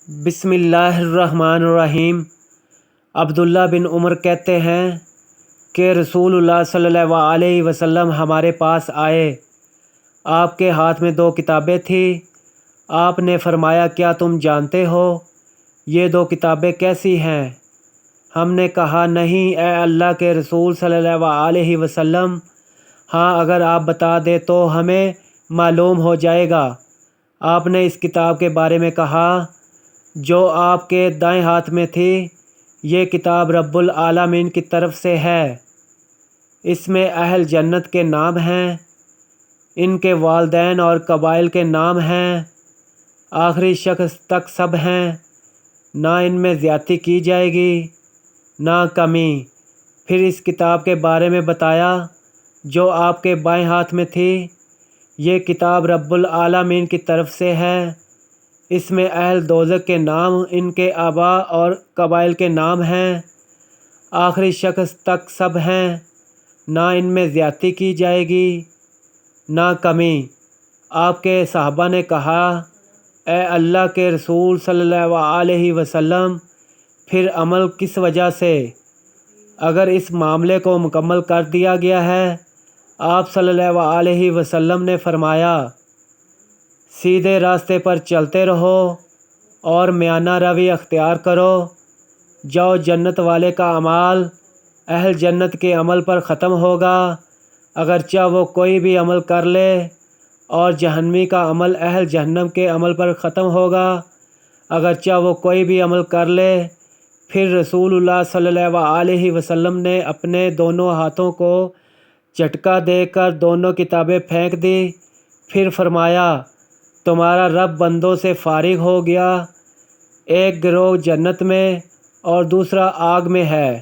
بسم اللہ الرحمن الرحیم۔ عبداللہ بن عمر کہتے ہیں کہ رسول اللہ صلی اللہ علیہ وسلم ہمارے پاس آئے۔ آپ کے ہاتھ میں 2 کتابیں تھیں۔ آپ نے فرمایا کیا تم جانتے ہو یہ 2 کتابیں کیسی ہیں؟ ہم نے کہا نہیں اے اللہ کے رسول صلی اللہ علیہ وسلم، ہاں اگر آپ بتا دیں تو ہمیں معلوم ہو جائے گا۔ آپ نے اس کتاب کے بارے میں کہا جو آپ کے دائیں ہاتھ میں تھی، یہ کتاب رب العالمین کی طرف سے ہے۔ اس میں اہل جنت کے نام ہیں، ان کے والدین اور قبائل کے نام ہیں، آخری شخص تک سب ہیں، نہ ان میں زیادتی کی جائے گی نہ کمی۔ پھر اس کتاب کے بارے میں بتایا جو آپ کے بائیں ہاتھ میں تھی، یہ کتاب رب العالمین کی طرف سے ہے۔ اس میں اہل دوزخ کے نام، ان کے آباء اور قبائل کے نام ہیں، آخری شخص تک سب ہیں، نہ ان میں زیادتی کی جائے گی نہ کمی۔ آپ کے صحابہ نے کہا اے اللہ کے رسول صلی اللہ علیہ وسلم، پھر عمل کس وجہ سے؟ اگر اس معاملے کو مکمل کر دیا گیا ہے؟ آپ صلی اللہ علیہ وسلم نے فرمایا سیدھے راستے پر چلتے رہو اور میانہ روی اختیار کرو۔ جاؤ جنت والے کا عمل اہل جنت کے عمل پر ختم ہوگا، اگرچہ وہ کوئی بھی عمل کر لے، اور جہنمی کا عمل اہل جہنم کے عمل پر ختم ہوگا، اگرچہ وہ کوئی بھی عمل کر لے۔ پھر رسول اللہ صلی اللہ علیہ وسلم نے اپنے دونوں ہاتھوں کو جھٹکا دے کر دونوں کتابیں پھینک دی۔ پھر فرمایا تمہارا رب بندوں سے فارغ ہو گیا، ایک گروہ جنت میں اور دوسرا آگ میں ہے۔